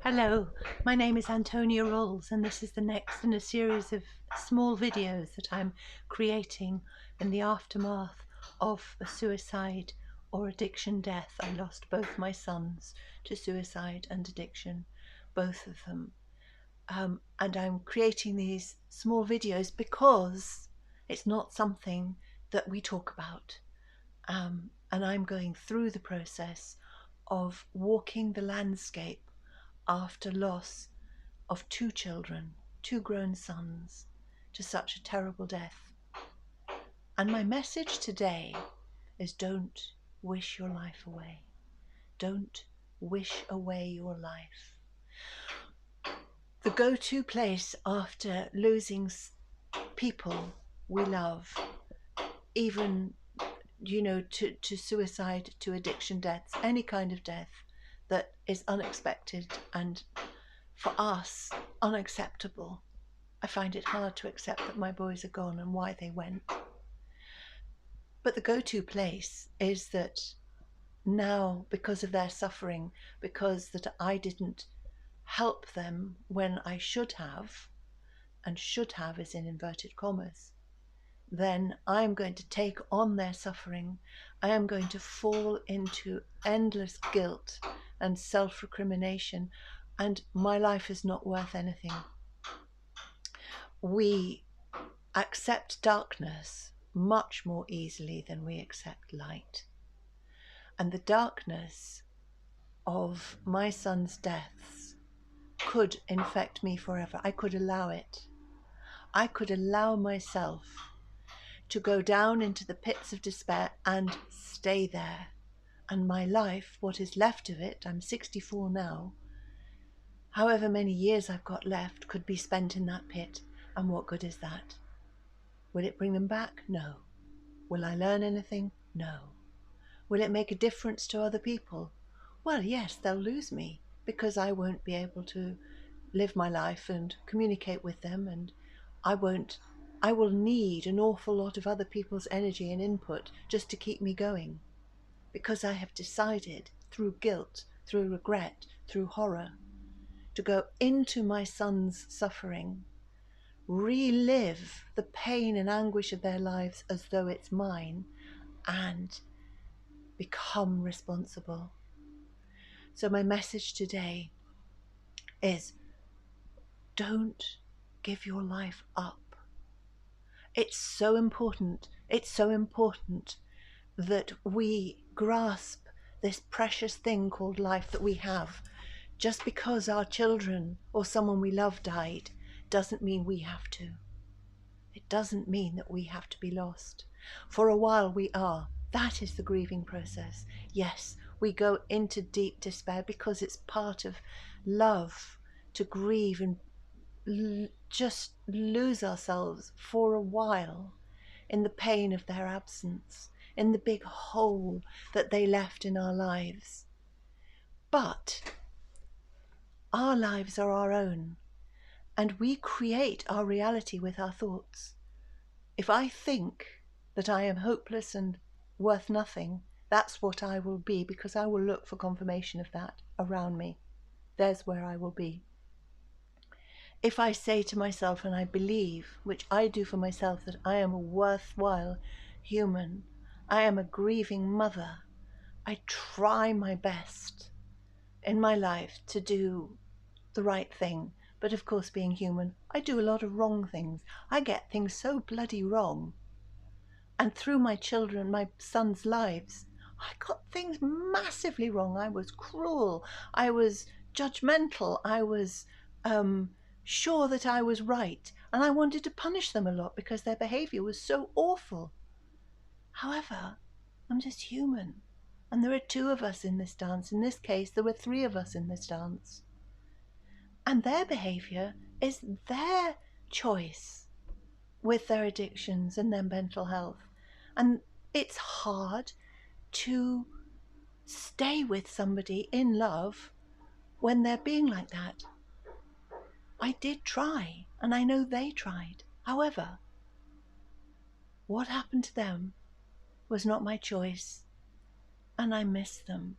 Hello, my name is Antonia Rolls, and this is the next in a series of small videos that I'm creating in the aftermath of a suicide or addiction death. I lost both my sons to suicide and addiction, both of them. And I'm creating these small videos because it's not something that we talk about. And I'm going through the process of walking the landscape after loss of two children, two grown sons, to such a terrible death. And my message today is don't wish your life away. Don't wish away your life. The go-to place after losing people we love, even, to suicide, to addiction deaths, any kind of death that is unexpected and for us unacceptable. I find it hard to accept that my boys are gone and why they went. But the go-to place is that now, because of their suffering, because that I didn't help them when I should have, and should have is in inverted commas, then I am going to take on their suffering. I am going to fall into endless guilt and self-recrimination, and my life is not worth anything. We accept darkness much more easily than we accept light. And the darkness of my son's deaths could infect me forever. I could allow it. I could allow myself to go down into the pits of despair and stay there. And my life, what is left of it, I'm 64 now, however many years I've got left, could be spent in that pit. And what good is that? Will it bring them back? No. Will I learn anything? No. Will it make a difference to other people? Well, yes, they'll lose me because I won't be able to live my life and communicate with them, and I will need an awful lot of other people's energy and input just to keep me going, because I have decided through guilt, through regret, through horror, to go into my son's suffering, relive the pain and anguish of their lives as though it's mine, and become responsible. So my message today is don't give your life up. It's so important. It's so important that we grasp this precious thing called life that we have. Just because our children or someone we love died doesn't mean we have to. It doesn't mean that we have to be lost. For a while we are. That is the grieving process. Yes, we go into deep despair because it's part of love to grieve and just lose ourselves for a while in the pain of their absence, in the big hole that they left in our lives. But our lives are our own, and we create our reality with our thoughts. If I think that I am hopeless and worth nothing, that's what I will be, because I will look for confirmation of that around me. There's where I will be. If I say to myself, and I believe, which I do for myself, that I am a worthwhile human, I am a grieving mother, I try my best in my life to do the right thing. But of course, being human, I do a lot of wrong things. I get things so bloody wrong. And through my children, my sons' lives, I got things massively wrong. I was cruel. I was judgmental. I was sure that I was right. And I wanted to punish them a lot because their behavior was so awful. However, I'm just human. And there are two of us in this dance. In this case, there were three of us in this dance. And their behavior is their choice with their addictions and their mental health. And it's hard to stay with somebody in love when they're being like that. I did try, and I know they tried. However, what happened to them was not my choice, and I miss them.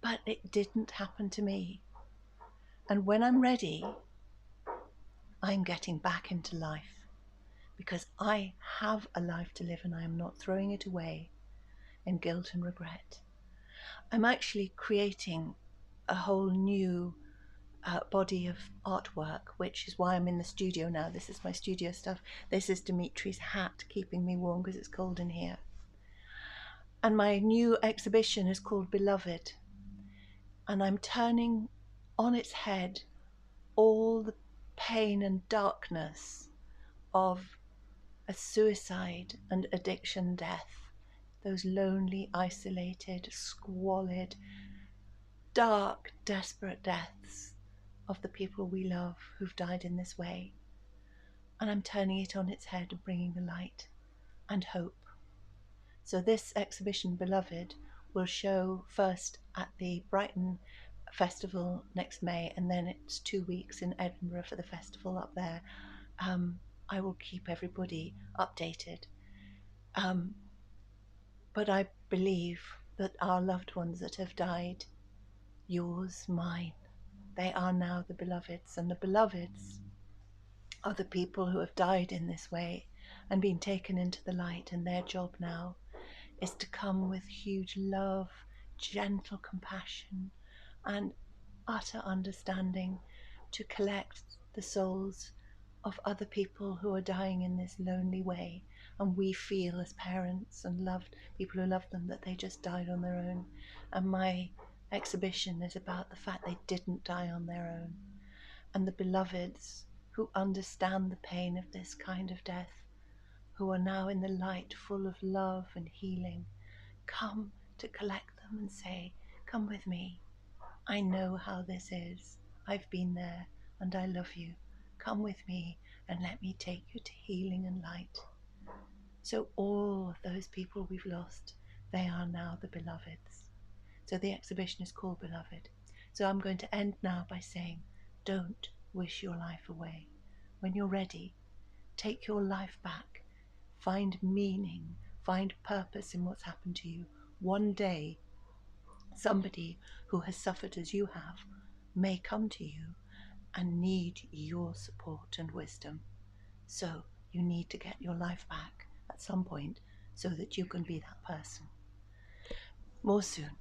But it didn't happen to me. And when I'm ready, I'm getting back into life, because I have a life to live and I am not throwing it away in guilt and regret. I'm actually creating a whole new body of artwork, which is why I'm in the studio now. This is my studio stuff. This is Dimitri's hat keeping me warm because it's cold in here. And my new exhibition is called Beloved. And I'm turning on its head all the pain and darkness of a suicide and addiction death. Those lonely, isolated, squalid, dark, desperate deaths of the people we love who've died in this way. And I'm turning it on its head and bringing the light and hope. So this exhibition, Beloved, will show first at the Brighton Festival next May, and then it's 2 weeks in Edinburgh for the festival up there. I will keep everybody updated. But I believe that our loved ones that have died, yours, mine, they are now the beloveds, and the beloveds are the people who have died in this way and been taken into the light, and their job now is to come with huge love, gentle compassion, and utter understanding to collect the souls of other people who are dying in this lonely way. And we feel as parents and loved people who love them that they just died on their own. And my exhibition is about the fact they didn't die on their own. And the beloveds who understand the pain of this kind of death, who are now in the light full of love and healing, come to collect them and say, come with me. I know how this is. I've been there and I love you. Come with me and let me take you to healing and light. So all of those people we've lost, they are now the beloveds. So the exhibition is called Beloved. So I'm going to end now by saying, don't wish your life away. When you're ready, take your life back. Find meaning, find purpose in what's happened to you. One day, somebody who has suffered as you have may come to you and need your support and wisdom. So you need to get your life back at some point so that you can be that person. More soon.